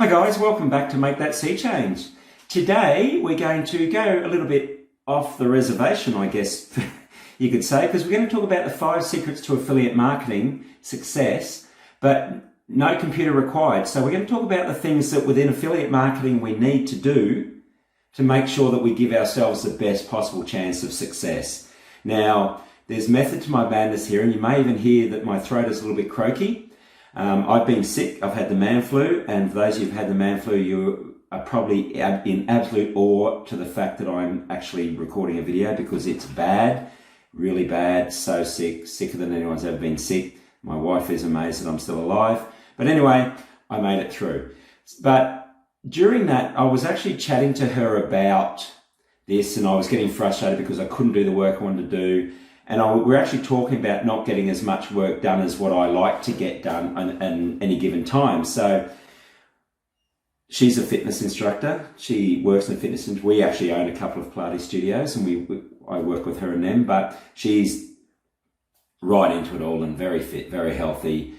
Hi guys, welcome back to Make That Sea Change. Today we're going to go a little bit off the reservation, I guess you could say, because we're going to talk about the 5 secrets to affiliate marketing success, but no computer required. So we're going to talk about the things that within affiliate marketing we need to do to make sure that we give ourselves the best possible chance of success. Now, there's method to my madness here, and you may even hear that my throat is a little bit croaky. I've been sick, I've had the man flu, and for those of you who've had the man flu, you are probably in absolute awe to the fact that I'm actually recording a video because it's bad, really bad, so sick, sicker than anyone's ever been sick. My wife is amazed that I'm still alive. But anyway, I made it through. But during that, I was actually chatting to her about this, and I was getting frustrated because I couldn't do the work I wanted to do. And we're actually talking about not getting as much work done as what I like to get done in any given time. So she's a fitness instructor. She works in the fitness industry. We actually own a couple of Pilates studios, and I work with her and them, but she's right into it all and very fit, very healthy.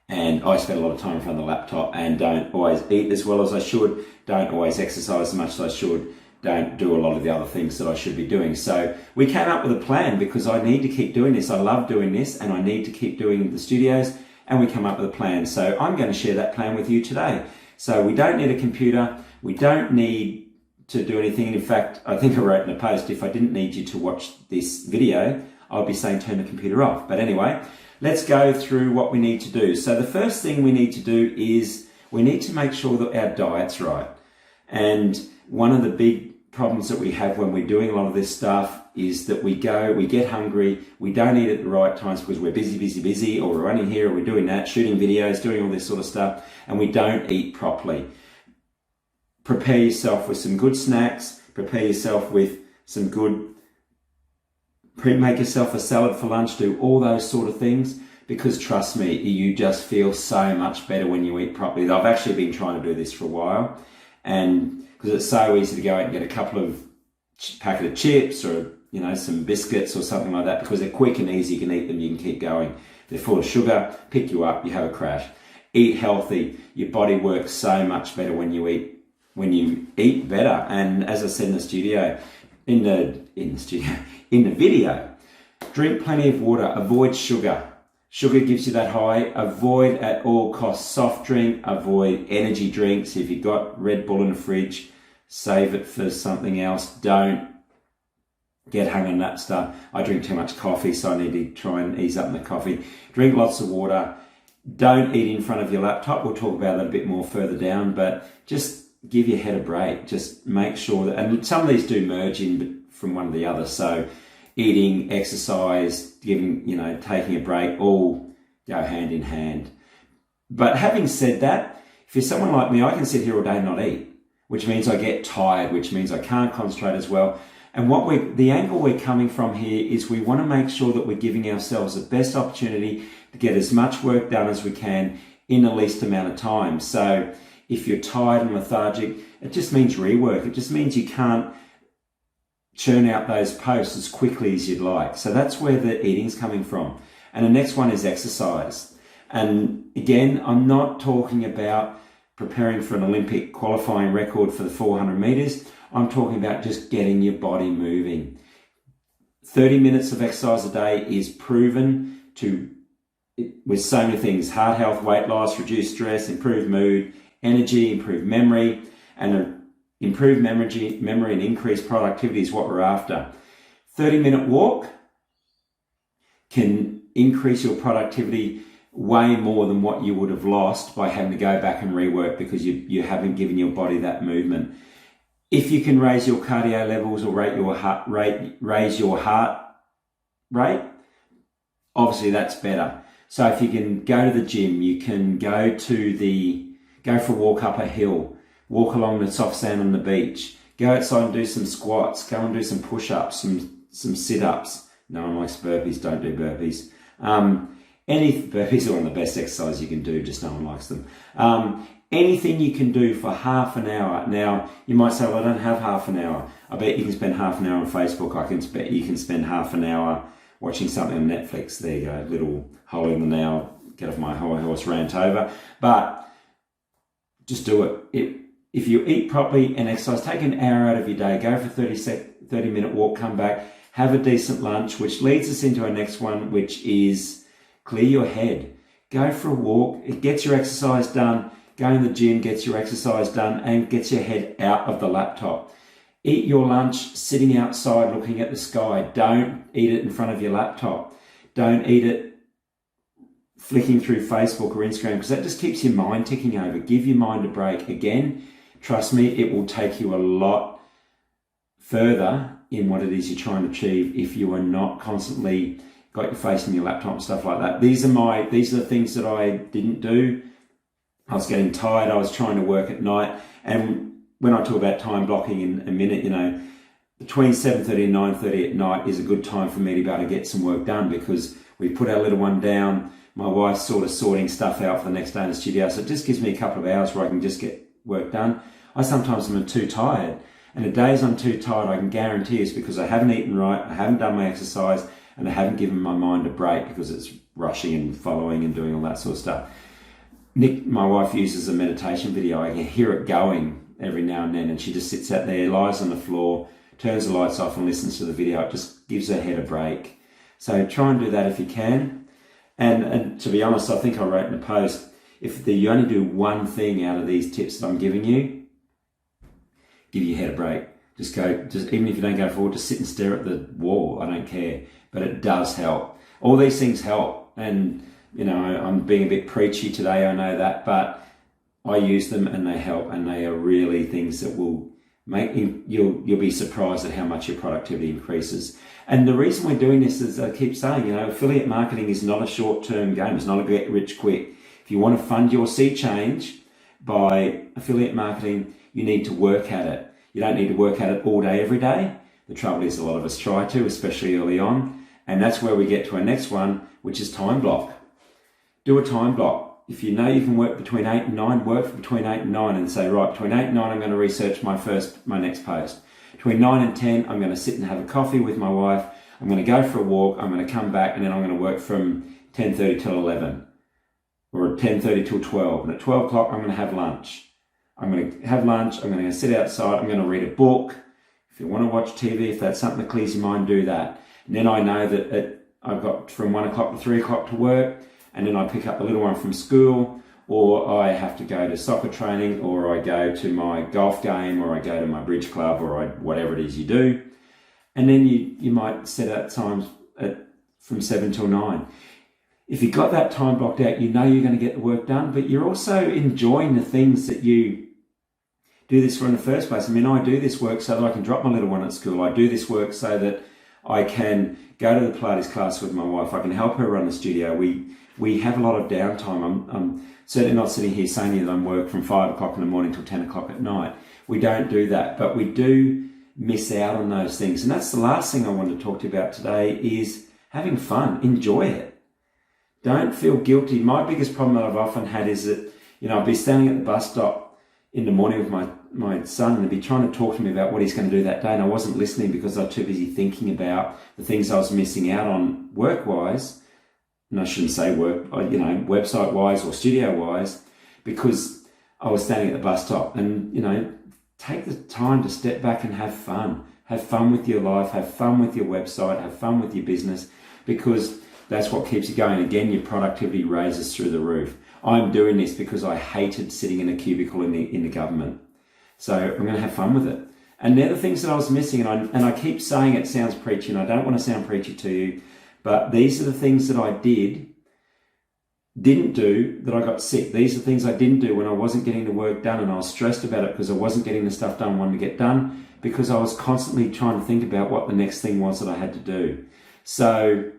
And I spend a lot of time in front of the laptop and don't always eat as well as I should, don't always exercise as much as I should, don't do a lot of the other things that I should be doing. So we came up with a plan because I need to keep doing this. I love doing this and I need to keep doing the studios, and we come up with a plan. So I'm going to share that plan with you today. So we don't need a computer. We don't need to do anything. In fact, I think I wrote in a post, if I didn't need you to watch this video, I'll be saying turn the computer off. But anyway, let's go through what we need to do. So the first thing we need to do is we need to make sure that our diet's right. And one of the big problems that we have when we're doing a lot of this stuff is that we get hungry, we don't eat at the right times because we're busy, or we're running here, or we're doing that, shooting videos, doing all this sort of stuff, and we don't eat properly. Prepare yourself with some good snacks, prepare yourself with some good, make yourself a salad for lunch, do all those sort of things, because trust me, you just feel so much better when you eat properly. I've actually been trying to do this for a while, and because it's so easy to go out and get a couple of packet of chips or, you know, some biscuits or something like that, because they're quick and easy, you can eat them, you can keep going. They're full of sugar, pick you up, you have a crash. Eat healthy. Your body works so much better when you eat better. And as I said in the video, drink plenty of water, avoid sugar. Sugar gives you that high. Avoid at all costs soft drink, avoid energy drinks. If you've got Red Bull in the fridge, save it for something else. Don't get hung on that stuff. I drink too much coffee, so I need to try and ease up on the coffee. Drink lots of water. Don't eat in front of your laptop. We'll talk about that a bit more further down, but just give your head a break. Just make sure that, and some of these do merge in from one to the other. So eating, exercise, taking a break, all go hand in hand. But having said that, if you're someone like me, I can sit here all day and not eat, which means I get tired, which means I can't concentrate as well. And the angle we're coming from here is we want to make sure that we're giving ourselves the best opportunity to get as much work done as we can in the least amount of time. So if you're tired and lethargic, it just means rework. It just means you can't churn out those posts as quickly as you'd like. So that's where the eating's coming from. And the next one is exercise. And again, I'm not talking about preparing for an Olympic qualifying record for the 400 meters. I'm talking about just getting your body moving. 30 minutes of exercise a day is proven with so many things: heart health, weight loss, reduce stress, improve mood, energy, improve memory, and improved memory and increased productivity is what we're after. 30-minute walk can increase your productivity way more than what you would have lost by having to go back and rework because you haven't given your body that movement. If you can raise your cardio levels or raise your heart rate, obviously that's better. So if you can go to the gym, you can go for a walk up a hill, walk along the soft sand on the beach, go outside and do some squats, go and do some push-ups, some sit-ups. No one likes burpees, don't do burpees. Burpees are one of the best exercises you can do, just no one likes them. Anything you can do for half an hour. Now, you might say, well, I don't have half an hour. I bet you can spend half an hour on Facebook. You can spend half an hour watching something on Netflix. There you go, little hole in the now, get off my high horse rant over. But just do it. If you eat properly and exercise, take an hour out of your day, go for 30-minute walk, come back, have a decent lunch, which leads us into our next one, which is clear your head. Go for a walk. It gets your exercise done. Go in the gym, gets your exercise done, and gets your head out of the laptop. Eat your lunch sitting outside looking at the sky. Don't eat it in front of your laptop. Don't eat it flicking through Facebook or Instagram, because that just keeps your mind ticking over. Give your mind a break. Again, trust me, it will take you a lot further in what it is you're trying to achieve if you are not constantly got your face in your laptop and stuff like that. These are the things that I didn't do. I was getting tired. I was trying to work at night. And when I talk about time blocking in a minute, between 7:30 and 9:30 at night is a good time for me to be able to get some work done, because we put our little one down. My wife's sort of sorting stuff out for the next day in the studio. So it just gives me a couple of hours where I can just get work done. I sometimes am too tired. And the days I'm too tired, I can guarantee it's because I haven't eaten right, I haven't done my exercise, and I haven't given my mind a break because it's rushing and following and doing all that sort of stuff. Nick, my wife, uses a meditation video. I can hear it going every now and then, and she just sits out there, lies on the floor, turns the lights off and listens to the video. It just gives her head a break. So try and do that if you can. And to be honest, I think I wrote in the post, if you only do one thing out of these tips that I'm giving you, give your head a break. Even if you don't go forward, just sit and stare at the wall. I don't care, but it does help. All these things help. And, I'm being a bit preachy today, I know that, but I use them and they help, and they are really things that will make you'll be surprised at how much your productivity increases. And the reason we're doing this is, I keep saying, affiliate marketing is not a short-term game. It's not a get rich quick. If you want to fund your sea change by affiliate marketing, you need to work at it. You don't need to work at it all day, every day. The trouble is a lot of us try to, especially early on. And that's where we get to our next one, which is time block. Do a time block. If you know you can work between 8 and 9, work between 8 and 9 and say, right, between 8 and 9, I'm going to research my next post. Between 9 and 10, I'm going to sit and have a coffee with my wife. I'm going to go for a walk. I'm going to come back, and then I'm going to work from 10:30 till 11 or 10:30 till 12. And at 12 o'clock, I'm going to have lunch. I'm going to have lunch. I'm going to sit outside. I'm going to read a book. If you want to watch TV, if that's something that clears your mind, do that. And then I know that I've got from 1 o'clock to 3 o'clock to work, and then I pick up the little one from school, or I have to go to soccer training, or I go to my golf game, or I go to my bridge club, or whatever it is you do. And then you might set out times from 7 till 9. If you've got that time blocked out, you know you're going to get the work done, but you're also enjoying the things that you do this for in the first place. I mean, I do this work so that I can drop my little one at school. I do this work so that I can go to the Pilates class with my wife. I can help her run the studio. We have a lot of downtime. I'm certainly not sitting here saying to you that I'm work from 5 o'clock in the morning till 10 o'clock at night. We don't do that, but we do miss out on those things. And that's the last thing I want to talk to you about today is having fun. Enjoy it. Don't feel guilty. My biggest problem that I've often had is that, I'll be standing at the bus stop in the morning with my son, and he'd be trying to talk to me about what he's going to do that day, and I wasn't listening because I was too busy thinking about the things I was missing out on work-wise. And I shouldn't say work, website-wise or studio-wise, because I was standing at the bus stop. And, take the time to step back and have fun. Have fun with your life, have fun with your website, have fun with your business, because that's what keeps you going. Again, your productivity raises through the roof. I'm doing this because I hated sitting in a cubicle in the government. So I'm going to have fun with it. And they're the things that I was missing. And I keep saying it sounds preachy, and I don't want to sound preachy to you, but these are the things that I didn't do, that I got sick. These are things I didn't do when I wasn't getting the work done, and I was stressed about it because I wasn't getting the stuff done I wanted to get done, because I was constantly trying to think about what the next thing was that I had to do. So,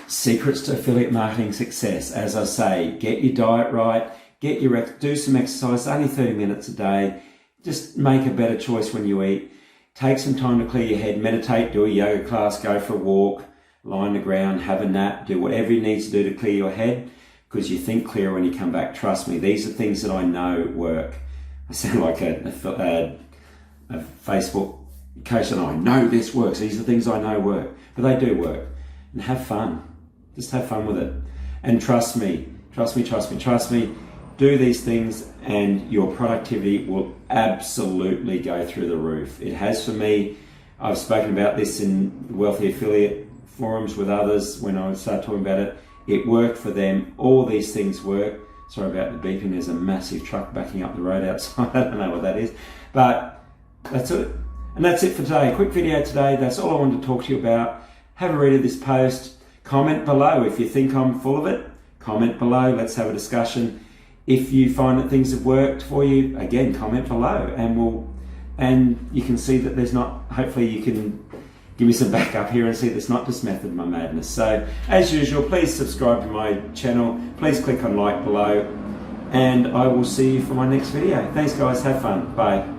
secrets to affiliate marketing success. As I say, get your diet right, do some exercise, only 30 minutes a day. Just make a better choice when you eat. Take some time to clear your head, meditate, do a yoga class, go for a walk, lie on the ground, have a nap, do whatever you need to do to clear your head, because you think clearer when you come back. Trust me, these are things that I know work. I sound like a Facebook coach, and I know this works. These are things I know work, but they do work. And have fun. Just have fun with it. And trust me, Trust me, trust me, trust me. Do these things and your productivity will absolutely go through the roof. It has for me. I've spoken about this in Wealthy Affiliate forums with others when I started talking about it. It worked for them. All these things work. Sorry about the beeping. There's a massive truck backing up the road outside. I don't know what that is. But that's it. And that's it for today. A quick video today. That's all I wanted to talk to you about. Have a read of this post. Comment below if you think I'm full of it. Comment below. Let's have a discussion. If you find that things have worked for you, again, comment below, and you can see that there's not. Hopefully, you can give me some backup here and see that's not just method my madness. So, as usual, please subscribe to my channel. Please click on like below, and I will see you for my next video. Thanks, guys. Have fun. Bye.